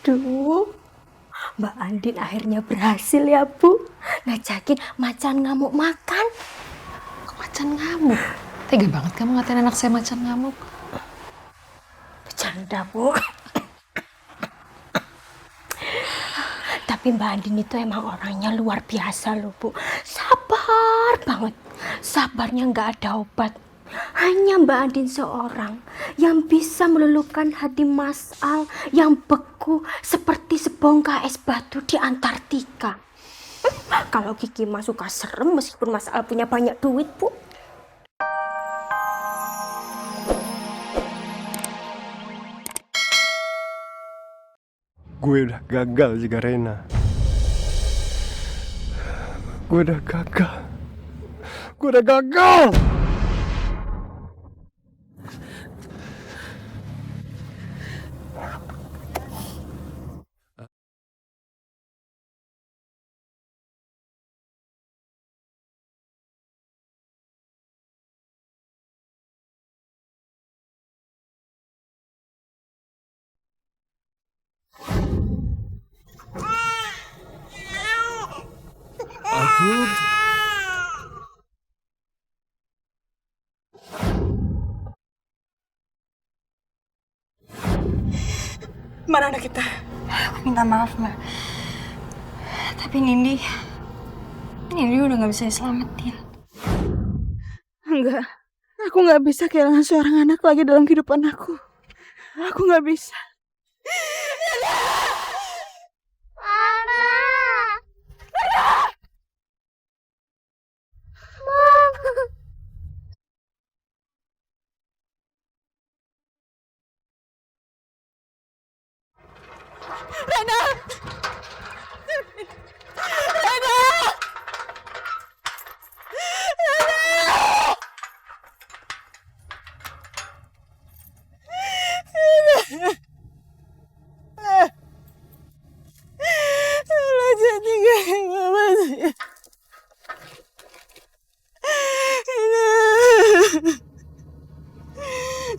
Duh, Mbak Andin akhirnya berhasil ya, Bu. Ngajakin macan ngamuk makan. Kok macan ngamuk? Tega banget kamu ngatain anak saya macan ngamuk. Bercanda, Bu. Tapi Mbak Andin itu emang orangnya luar biasa loh, Bu. Sabar banget. Sabarnya nggak ada obat. Hanya Mbak Andin seorang yang bisa meluluhkan hati Mas Al yang beku seperti sebongkah es batu di Antartika. Kalau Kiki mah suka serem meskipun Mas Al punya banyak duit, Bu. Gue udah gagal jaga Rena. Gue udah gagal. Gue udah gagal. Aduh. Mana anak kita? Aku minta maaf, Mbak. Tapi Nindi udah gak bisa diselamatin. Enggak. Aku gak bisa kehilangan seorang anak lagi dalam kehidupan aku. Aku gak bisa. Lo jadi gak mama sih.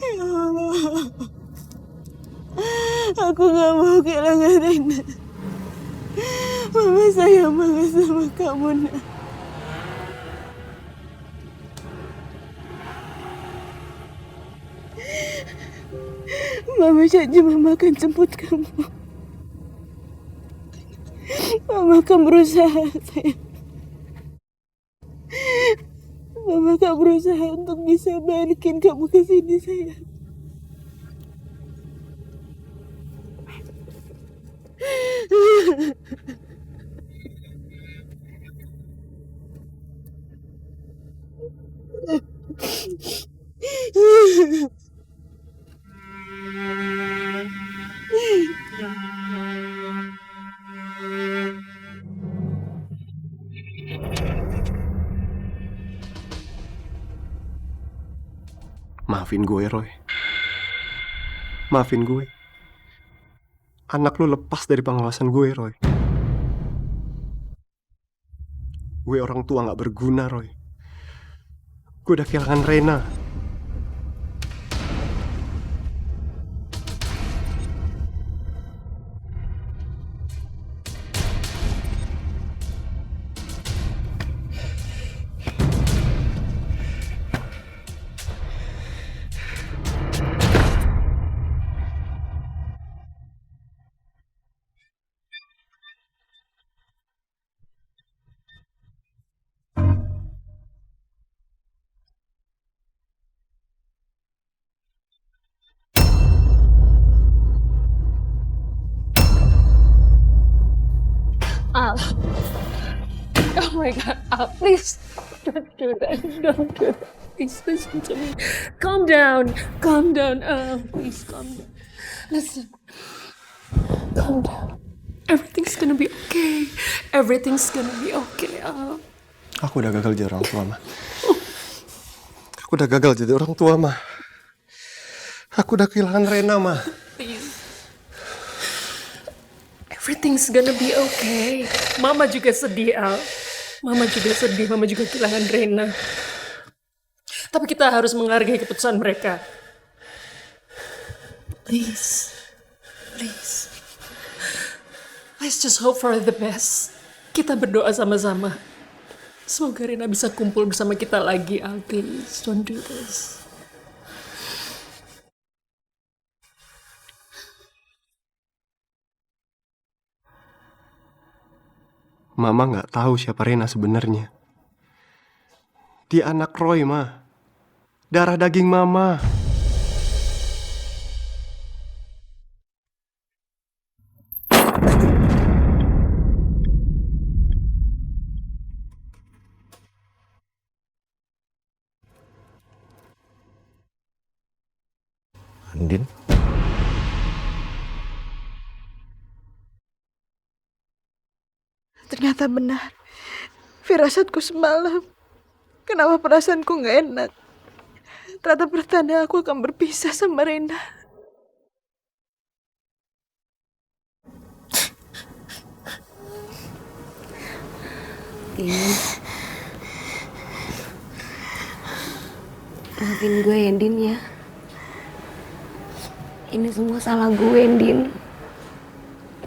Ya Allah. Aku gak mau kehilangan Rena. Mama sayang banget sama kamu, Nak. Mama janji Mama akan jemput kamu. Mama akan berusaha, sayang. Mama akan berusaha untuk bisa balikin kamu ke sini, sayang. Maafin gue, Roy. Maafin gue. Anak lu lepas dari pengawasan gue, Roy. Gue orang tua gak berguna, Roy. Gue udah kehilangan Rena. Al. Oh my God, Al, please. Don't do that. Don't do that. Please listen to me. Calm down. Calm down. Please calm down. Listen. Calm down. Everything's gonna be okay. Everything's gonna be okay, Al. Aku udah gagal jadi orang tua, Ma. Aku udah gagal jadi orang tua, Ma. Aku udah kehilangan Rena, Ma. Please. Everything's gonna be okay. Mama juga sedih, Al. Mama juga sedih. Mama juga kehilangan Rena. Tapi kita harus menghargai keputusan mereka. Please. Please. Let's just hope for the best. Kita berdoa sama-sama. Semoga Rena bisa kumpul bersama kita lagi, Al. Please, don't do this. Mama nggak tahu siapa Rena sebenarnya. Dia anak Roy, Ma. Darah daging Mama. Andin? Ternyata benar. Firasatku semalam. Kenapa perasaanku nggak enak? Ternyata pertanda aku akan berpisah sama Rena. Maafin gue ya, Din ya. Ini semua salah gue, Din.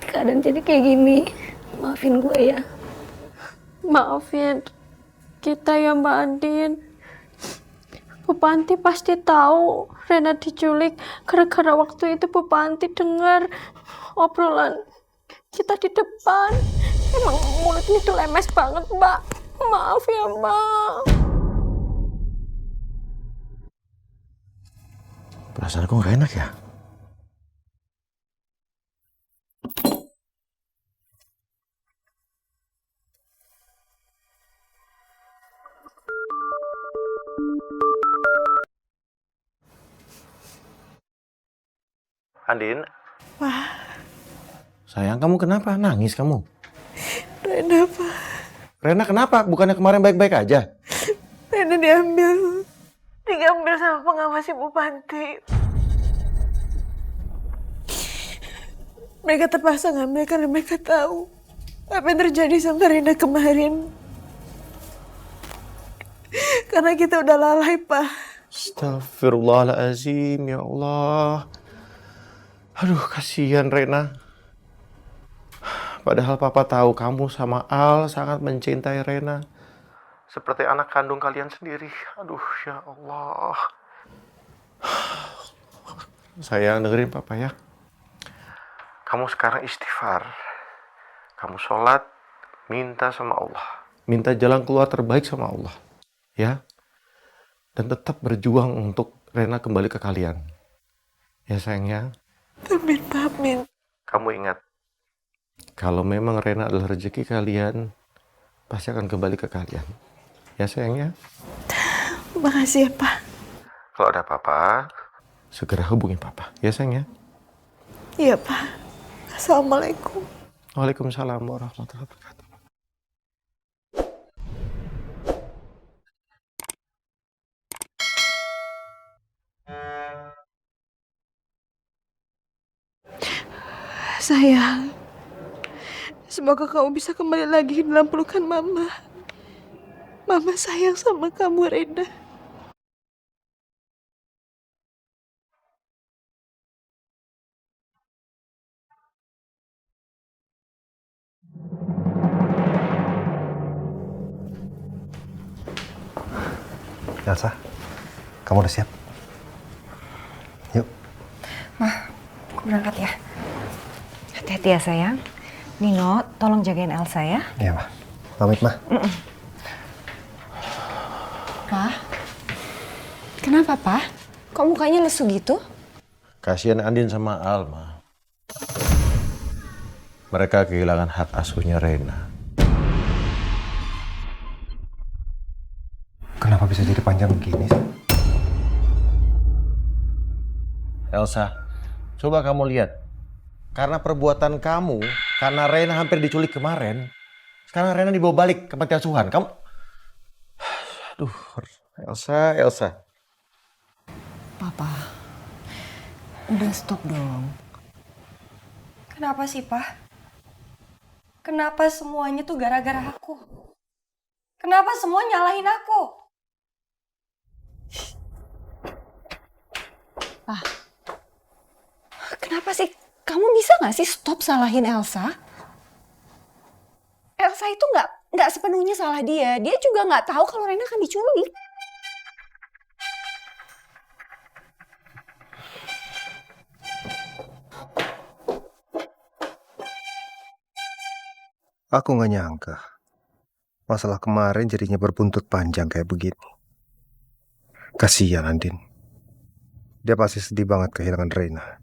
Keadaan jadi kayak gini. Maafin gue ya. Maafin kita ya Mbak Andin. Bu Panti pasti tahu Rena diculik gara-gara waktu itu Bu Panti dengar obrolan kita di depan. Emang mulutnya tuh lemes banget, Mbak. Maaf ya, Mbak. Perasaan aku nggak enak ya? Andin? Wah, Sayang, kamu kenapa? Nangis kamu? Rena apa? Rena kenapa? Bukannya kemarin baik-baik aja? Rena diambil. Diambil sama pengawas Ibu Panti. Mereka terpaksa ngambil karena mereka tahu apa yang terjadi sama Rena kemarin. Karena kita udah lalai, Pak. Astagfirullahaladzim, ya Allah. Aduh, kasihan Rena. Padahal Papa tahu kamu sama Al sangat mencintai Rena. Seperti anak kandung kalian sendiri. Aduh, ya Allah. Sayang, dengerin Papa ya. Kamu sekarang istighfar. Kamu sholat, minta sama Allah. Minta jalan keluar terbaik sama Allah. Ya. Dan tetap berjuang untuk Rena kembali ke kalian. Ya sayang ya. Amin, Pak. Amin. Kamu ingat, kalau memang Rena adalah rezeki kalian, pasti akan kembali ke kalian. Ya sayang ya. Makasih ya, Pak. Kalau ada apa-apa, segera hubungi Papa. Ya sayang ya. Iya, Pak. Assalamualaikum. Waalaikumsalam warahmatullahi wabarakatuh. Sayang, semoga kamu bisa kembali lagi dalam pelukan Mama. Mama sayang sama kamu, Rena. Elsa, kamu udah siap? Yuk. Aku berangkat ya. Hati-hati ya sayang. Nino, tolong jagain Elsa ya. Iya, Ma. Pamit, Ma. Pa? Kenapa, Pa? Kok mukanya lesu gitu? Kasihan Andin sama Alma. Mereka kehilangan hak asuhnya Rena. Kenapa bisa jadi panjang begini sih? Elsa, coba kamu lihat. Karena perbuatan kamu, karena Rena hampir diculik kemarin, sekarang Rena dibawa balik ke panti asuhan. Kamu... Aduh, Elsa. Papa, udah stop dong. Kenapa sih, Pa? Kenapa semuanya tuh gara-gara aku? Kenapa semua nyalahin aku? Kenapa sih? Kamu bisa gak sih stop salahin Elsa? Elsa itu nggak sepenuhnya salah dia. Dia juga nggak tahu kalau Rena akan diculik. Aku nggak nyangka masalah kemarin jadinya berbuntut panjang kayak begini. Kasihan Andin. Dia pasti sedih banget kehilangan Reina.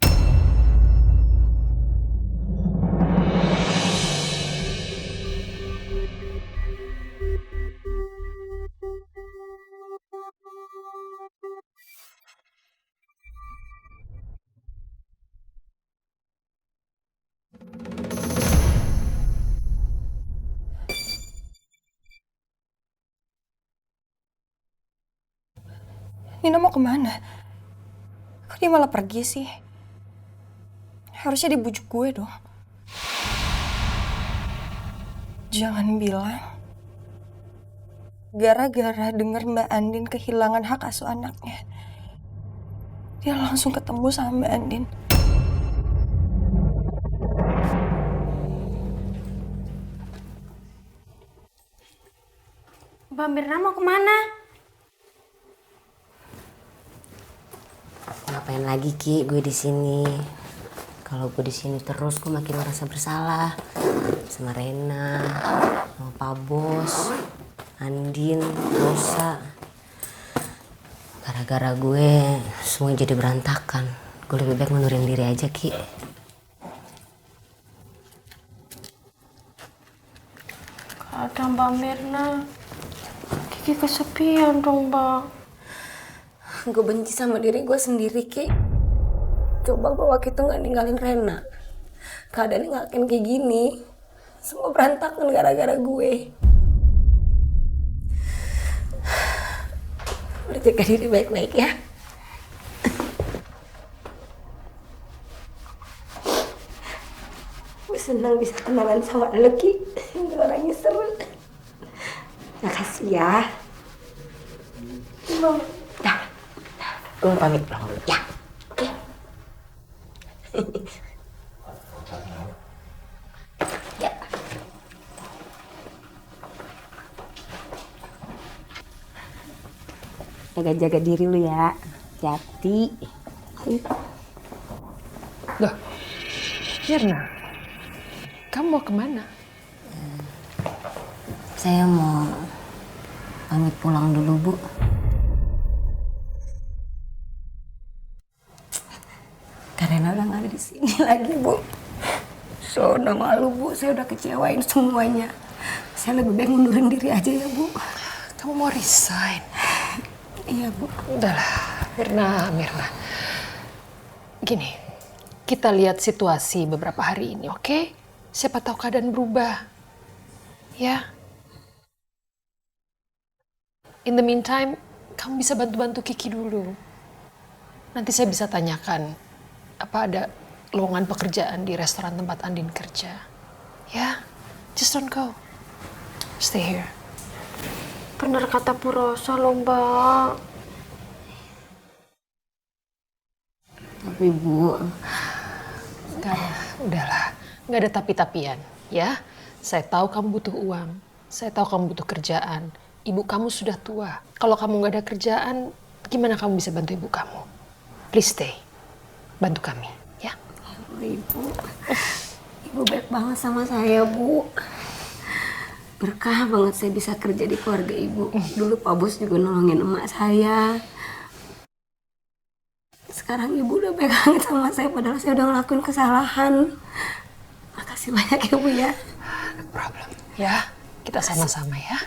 Nino mau kemana? Kok dia malah pergi sih? Harusnya dibujuk gue dong. Jangan bilang gara-gara denger Mbak Andin kehilangan hak asuh anaknya, dia langsung ketemu sama Mbak Andin. Mbak Mirna mau kemana? Ngapain lagi Ki, gue di sini. Kalau gue di sini terus gue makin merasa bersalah sama Rena, sama Pak Bos, Andin, Rosa. Gara-gara gue semua jadi berantakan. Gue lebih baik mundurin diri aja Ki. Ada Mbak Mirna, Kiki kesepian dong Mbak. Gue benci sama diri gue sendiri Ki. Coba gue waktu itu gak ninggalin Rena, keadaannya gak akan kayak gini. Semua berantakan gara-gara gue. Berjaga diri baik-baik ya. Gue senang bisa kenalan sama lo Ki. Ini orangnya seru. Makasih ya. Dah. Gue pamit pulang dulu ya. Oke. Ya. Jaga-jaga diri lu ya. Hati-hati. Loh, Mirna, kamu mau kemana? Saya mau pamit pulang dulu, Bu. Karena udah gak ada di sini lagi, Bu. So, udah malu, Bu. Saya udah kecewain semuanya. Saya lebih baik mundurin diri aja ya, Bu. Kamu mau resign? Iya, Bu. Udahlah, Mirna. Gini, kita lihat situasi beberapa hari ini, oke? Siapa tahu keadaan berubah. Ya. In the meantime, kamu bisa bantu-bantu Kiki dulu. Nanti saya bisa tanyakan apa ada lowongan pekerjaan di restoran tempat Andin kerja. Ya, just don't go. Stay here. Bener kata Bu Rosa loh Mbak. Tapi, Bu, Udahlah, nggak ada tapi-tapian, ya. Saya tahu kamu butuh uang. Saya tahu kamu butuh kerjaan. Ibu kamu sudah tua. Kalau kamu nggak ada kerjaan, gimana kamu bisa bantu ibu kamu? Please stay. Bantu kami, ya. Ibu baik banget sama saya, Bu. Berkah banget saya bisa kerja di keluarga Ibu. Dulu Pak Bos juga nolongin emak saya. Sekarang Ibu udah baik banget sama saya, padahal saya udah ngelakuin kesalahan. Makasih banyak ya, Bu ya. No problem. Ya, kita sama-sama ya.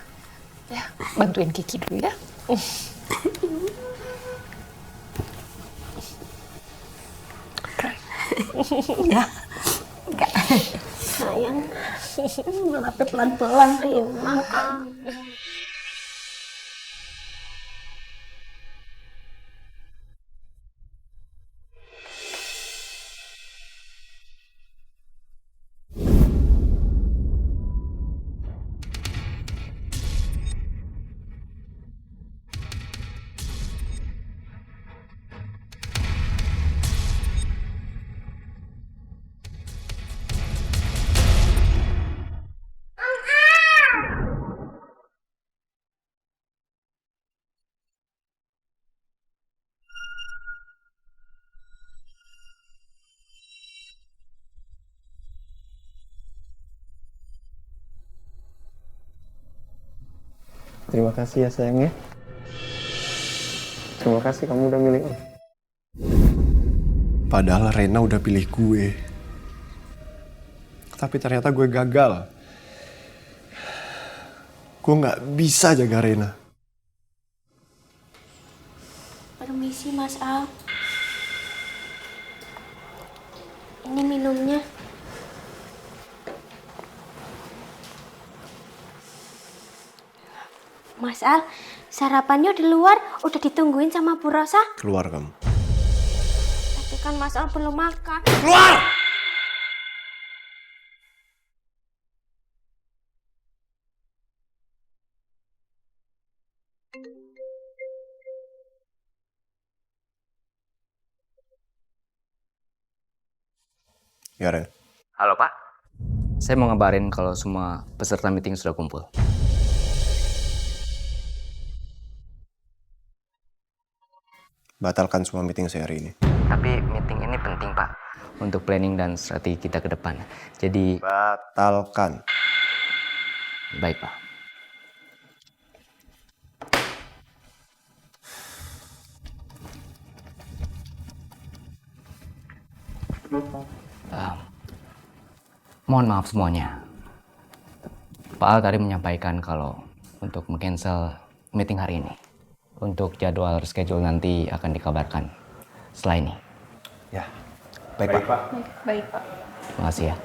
Ya, bantuin Kiki dulu ya. Ya. Enggak. Sayang. Melapih pelan-pelan emang. Terima kasih ya sayang ya. Terima kasih kamu udah milih Om. Padahal Rena udah pilih gue. Tapi ternyata gue gagal. Gue nggak bisa jaga Rena. Permisi Mas Al. Ini minumnya. Mas Al, sarapannya di luar udah ditungguin sama Bu Rosa. Keluar kamu. Tapi kan Mas Al belum makan. Keluar! Ya, Ren. Halo Pak, saya mau ngabarin kalau semua peserta meeting sudah kumpul. Batalkan semua meeting saya hari ini. Tapi meeting ini penting Pak, untuk planning dan strategi kita ke depan. Jadi... Batalkan. Baik Pak. Mohon maaf semuanya. Pak Al tadi menyampaikan kalau untuk meng-cancel meeting hari ini. Untuk jadwal schedule nanti akan dikabarkan setelah ini. Ya, baik Pak. Baik, Pak. Terima kasih ya.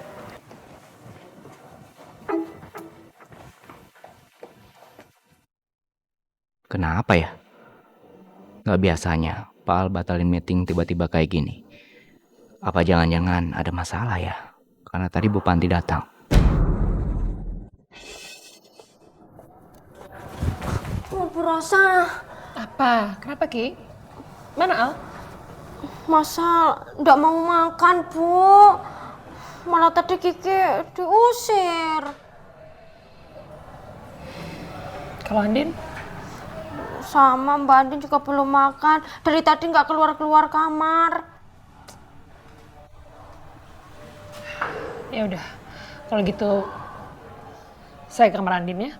Kenapa ya? Gak biasanya Pak Al batalin meeting tiba-tiba kayak gini. Apa jangan-jangan ada masalah ya? Karena tadi Bu Panti datang. Bu Rosa. Apa? Kenapa, Ki? Mana Al? Masa nggak mau makan, Bu? Malah tadi Kiki diusir. Kalau Andin? Sama Mbak Andin juga belum makan. Dari tadi nggak keluar-keluar kamar. Ya udah, kalau gitu saya ke kamar Andin ya.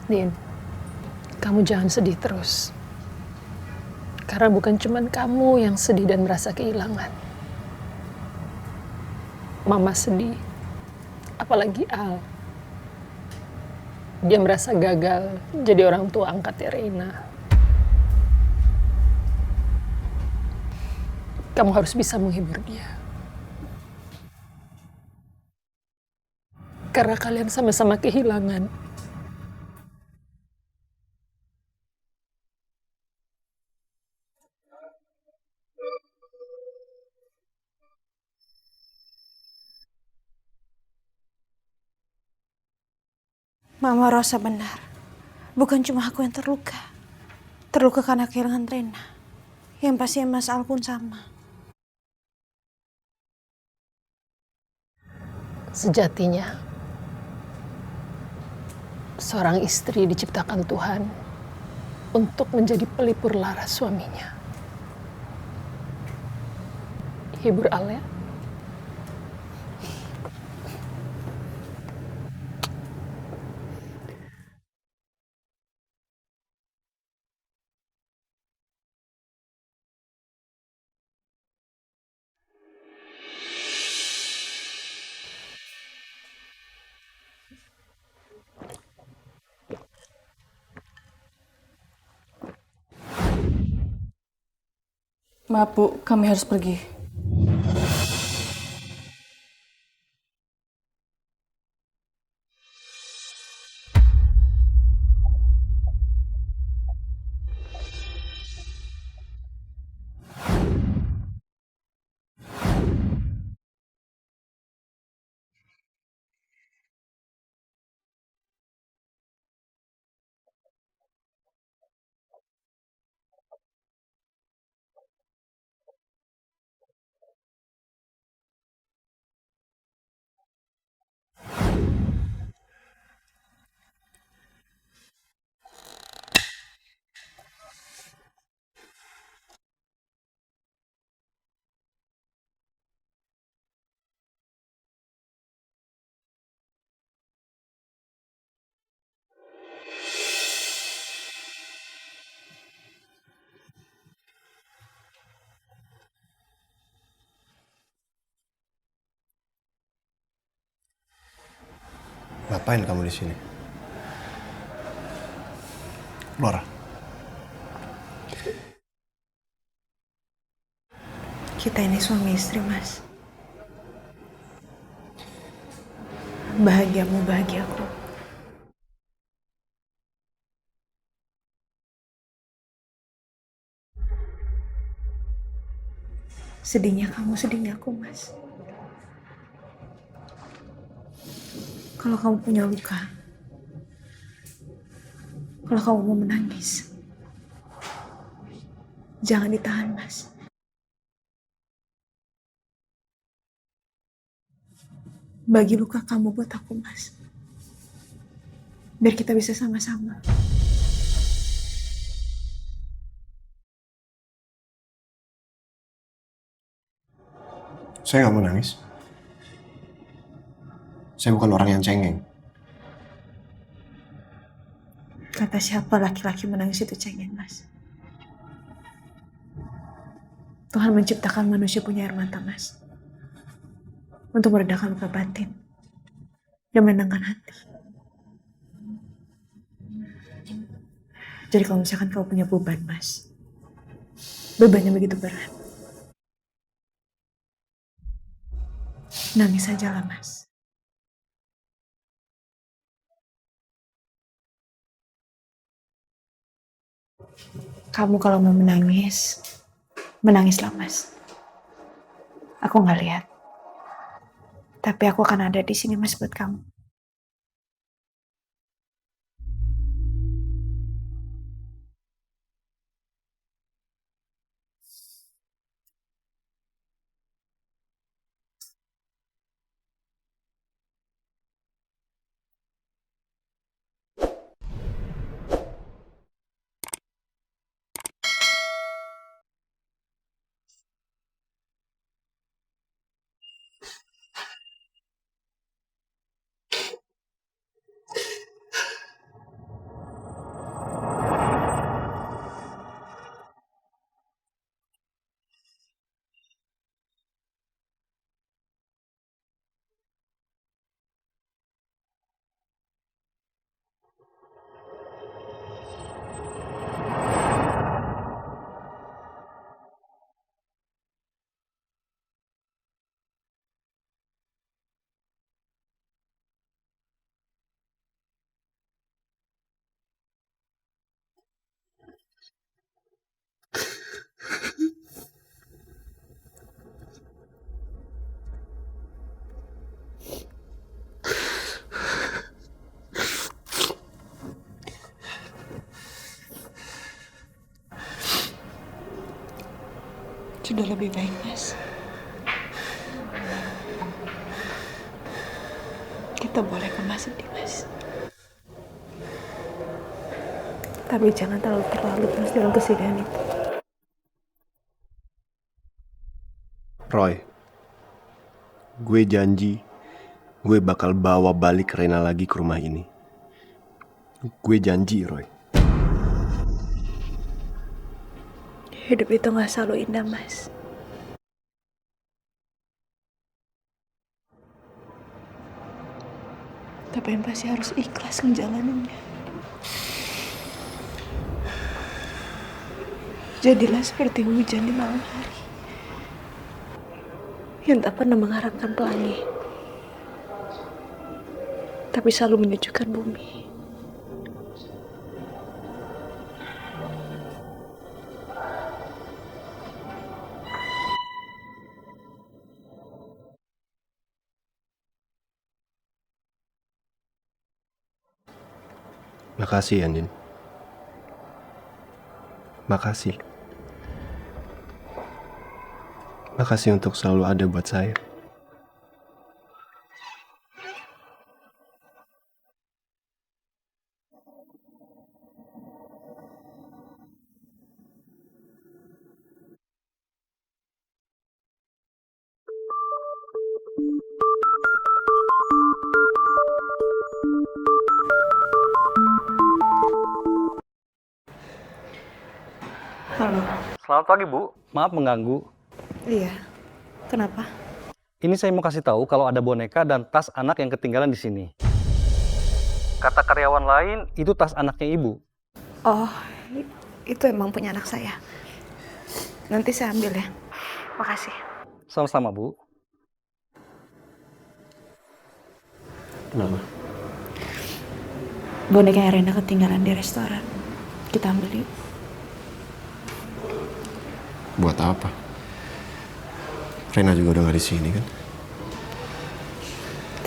Din, kamu jangan sedih terus. Karena bukan cuma kamu yang sedih dan merasa kehilangan. Mama sedih, apalagi Al. Dia merasa gagal jadi orang tua angkatnya Reina. Kamu harus bisa menghibur dia. Karena kalian sama-sama kehilangan. Mama Rosa benar. Bukan cuma aku yang terluka. Terluka karena kehilangan Rena. Yang pasti Mas Al pun sama. Sejatinya, seorang istri diciptakan Tuhan untuk menjadi pelipur lara suaminya. Hibur Al ya. Maaf Bu, kami harus pergi. Ngapain kamu di sini? Keluar. Kita ini suami istri, Mas. Bahagiamu bahagiaku. Sedihnya kamu, sedihnya aku, Mas. Kalau kamu punya luka, kalau kamu mau menangis, jangan ditahan, Mas. Bagi luka kamu buat aku, Mas. Biar kita bisa sama-sama. Saya nggak mau nangis. Saya bukan orang yang cengeng. Kata siapa laki-laki menangis itu cengeng, Mas? Tuhan menciptakan manusia punya air mata, Mas. Untuk meredakan luka batin dan menenangkan hati. Jadi kalau misalkan kau punya beban, Mas, bebannya begitu berat, nangis aja lah, Mas. Kamu kalau mau menangis, menangislah, Mas. Aku nggak lihat. Tapi aku akan ada di sini, Mas, buat kamu. Sudah lebih baik, Mas. Kita boleh kemas sedih, Mas. Tapi jangan terlalu terlalu, Mas, dalam kesedihan itu. Roy, gue janji gue bakal bawa balik Rena lagi ke rumah ini. Gue janji, Roy. Hidup itu gak selalu indah, Mas. Tapi yang pasti harus ikhlas ngejalaninnya. Jadilah seperti hujan di malam hari yang tak pernah mengharapkan pelangi, tapi selalu menyejukkan bumi. Makasih, Andin. Makasih. Makasih untuk selalu ada buat saya. Halo. Selamat pagi, Bu. Maaf mengganggu. Iya. Kenapa? Ini saya mau kasih tahu kalau ada boneka dan tas anak yang ketinggalan di sini. Kata karyawan lain, itu tas anaknya ibu. Oh, itu emang punya anak saya. Nanti saya ambil ya. Makasih. Sama-sama, Bu. Kenapa? Bonekanya Rena ketinggalan di restoran. Kita ambil yuk. Buat apa? Rena juga udah gak di sini kan?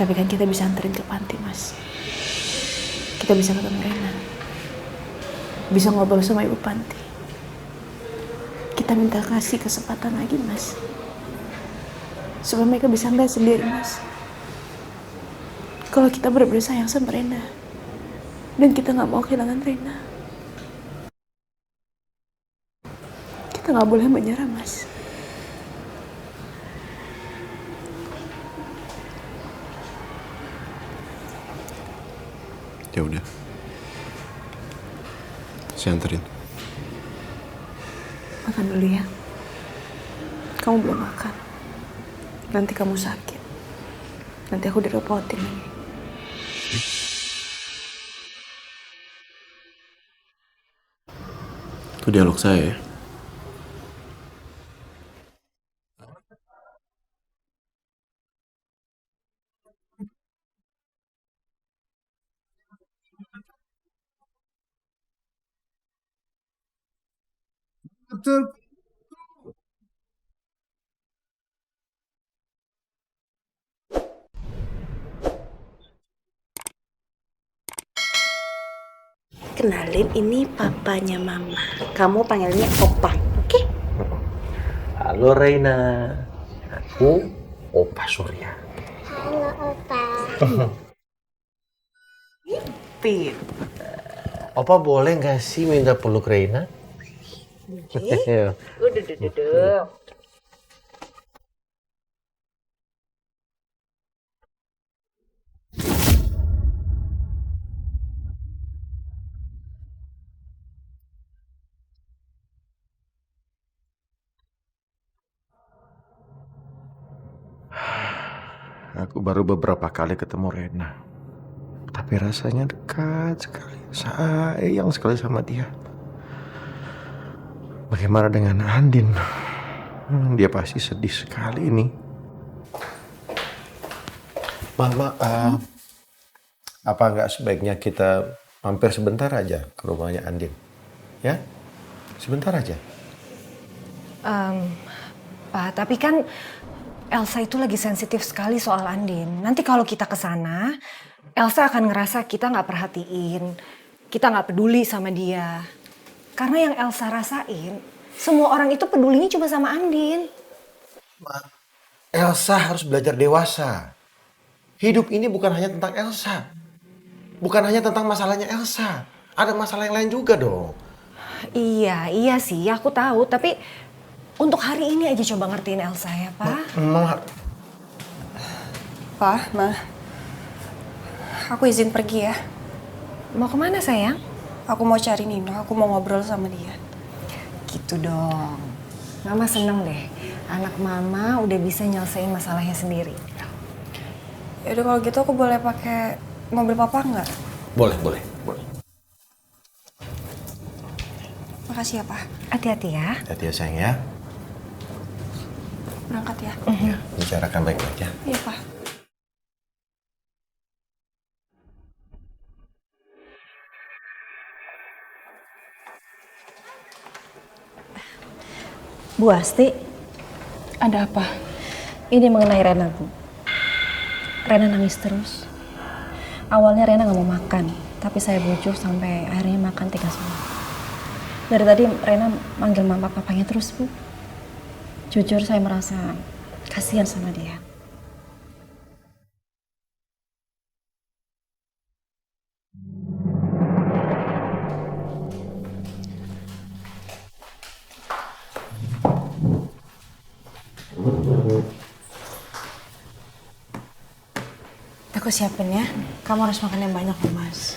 Tapi kan kita bisa anterin ke panti, Mas. Kita bisa ketemu Rena. Bisa ngobrol sama ibu panti. Kita minta kasih kesempatan lagi, Mas. Supaya mereka bisa ngeliat sendiri, Mas. Kalau kita benar-benar sayang sama Rena. Dan kita gak mau kehilangan Rena. Kita gak boleh menyerah, Mas. Ya udah. Saya anterin. Makan dulu ya. Kamu belum makan. Nanti kamu sakit. Nanti aku direpotin lagi. Itu dialog saya ya. Betul. Kenalin, ini papanya Mama. Kamu panggilnya Opa, oke? Halo Reina. Aku Opa Surya. Halo Opa. Pin. Opa boleh nggak sih minta peluk Reina? Duduk. Aku baru beberapa kali ketemu Rena. Tapi rasanya dekat sekali. Sayang sekali sama dia. Bagaimana dengan Andin? Dia pasti sedih sekali ini. Mama, apa nggak sebaiknya kita mampir sebentar aja ke rumahnya Andin? Ya? Sebentar aja. Pak, tapi kan Elsa itu lagi sensitif sekali soal Andin. Nanti kalau kita ke sana, Elsa akan ngerasa kita nggak perhatiin, kita nggak peduli sama dia. Karena yang Elsa rasain, semua orang itu pedulinya cuma sama Andin. Elsa harus belajar dewasa. Hidup ini bukan hanya tentang Elsa. Bukan hanya tentang masalahnya Elsa. Ada masalah yang lain juga dong. Iya sih, aku tahu. Tapi untuk hari ini aja coba ngertiin Elsa ya, Pak. Pak, Ma. Aku izin pergi ya. Mau kemana sayang? Aku mau cari Nino, aku mau ngobrol sama dia. Gitu dong. Mama seneng deh. Anak Mama udah bisa nyelesain masalahnya sendiri. Yaudah kalau gitu aku boleh pakai mobil papa nggak? Boleh. Makasih ya, Pak. Hati-hati ya. Hati-hati ya sayang ya. Berangkat ya. Ya, bicarakan baik-baik ya. Iya, Pak. Bu Asti, Ada apa? ini mengenai Rena, Bu. Rena nangis terus. Awalnya Rena nggak mau makan, tapi saya bujuk sampai akhirnya makan 3 semua. Dari tadi Rena manggil mama papanya terus, Bu. Jujur saya merasa kasihan sama dia. Aku siapin ya. Kamu harus makan yang banyak loh, Mas.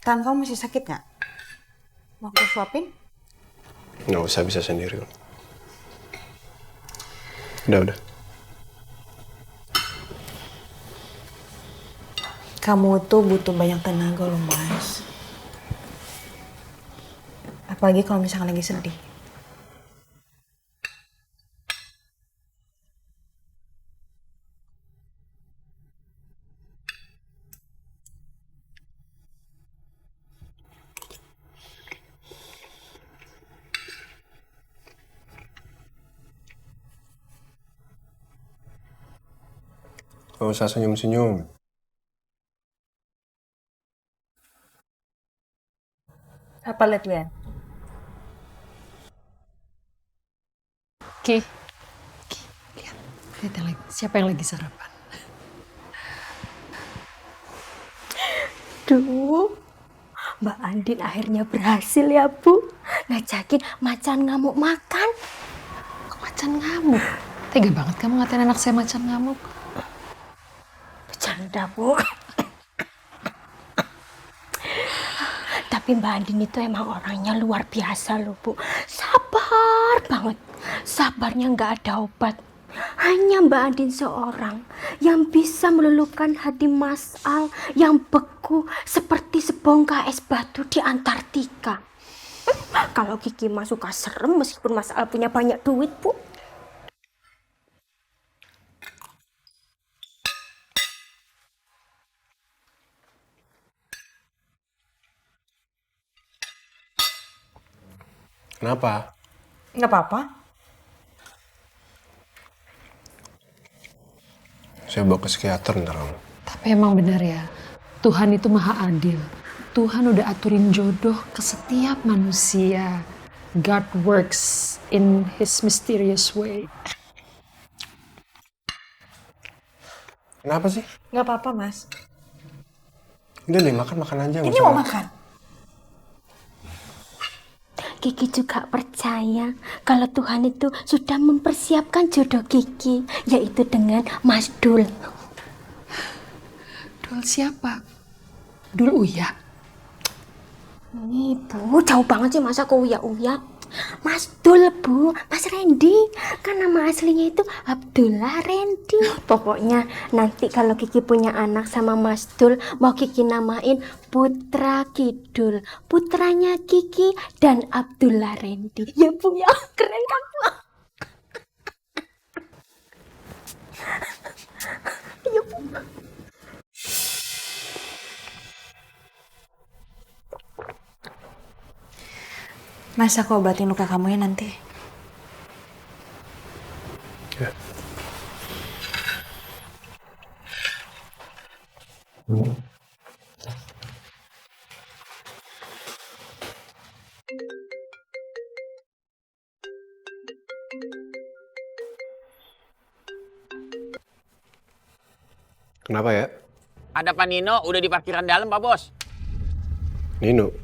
Tangan kamu masih sakit nggak? Mau aku suapin? Nggak usah, bisa sendiri. Udah. Kamu tuh butuh banyak tenaga loh, Mas. Apalagi kalau misalkan lagi sedih. Gak usah senyum-senyum. Apa lihat-lihat? Ki, lihat. Lihat yang lagi. Siapa yang lagi sarapan? Duh, Mbak Andin akhirnya berhasil ya, Bu. Ngajakin macan ngamuk makan. Kok macan ngamuk? Tega banget kamu ngatain anak saya macan ngamuk. Bercanda, Bu. Tapi Mbak Andin itu emang orangnya luar biasa loh, Bu. Sabar banget. Sabarnya nggak ada obat. Hanya Mbak Andin seorang yang bisa meluluhkan hati Mas Al yang beku seperti sebongkah es batu di Antartika. Kalau Kiki mah suka serem meskipun Mas Al punya banyak duit, Bu. Kenapa? Nggak apa-apa. Saya bawa ke psikiater ntar kamu. Tapi emang benar ya, Tuhan itu maha adil. Tuhan udah aturin jodoh ke setiap manusia. God works in his mysterious way. Kenapa sih? Nggak apa-apa, Mas. Udah deh, makan aja. Ini mau makan. Kiki juga percaya kalau Tuhan itu sudah mempersiapkan jodoh Kiki, yaitu dengan Mas Dul. Dul siapa? Dul Uya? Bu, jauh banget sih masa ke Uya-Uya. Mas Dul, Bu. Mas Randy. Kan nama aslinya itu Abdullah Randy. Pokoknya nanti kalau Kiki punya anak sama Mas Dul, mau Kiki namain Putra Kidul. Putranya Kiki dan Abdullah Randy. Ya, Bu, ya. Keren kan, Bu? Ya, Bu. Mas, aku obatin luka kamu ya nanti. Ya. Kenapa ya? Ada Pak Nino, udah di parkiran dalam, Pak Bos. Nino?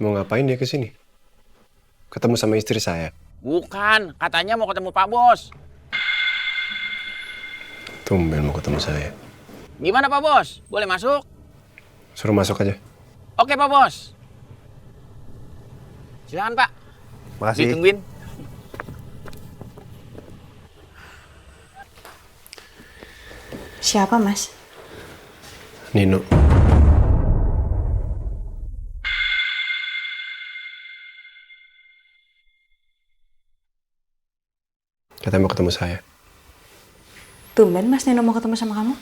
Mau ngapain dia kesini? Ketemu sama istri saya? Bukan, katanya mau ketemu Pak Bos. Tumben mau ketemu saya. Gimana Pak Bos? Boleh masuk? Suruh masuk aja. Oke Pak Bos. Silakan Pak. Makasih. Ditungguin. Siapa, Mas? Nino. Katanya mau ketemu saya. Tumben Mas Nino mau ketemu sama kamu?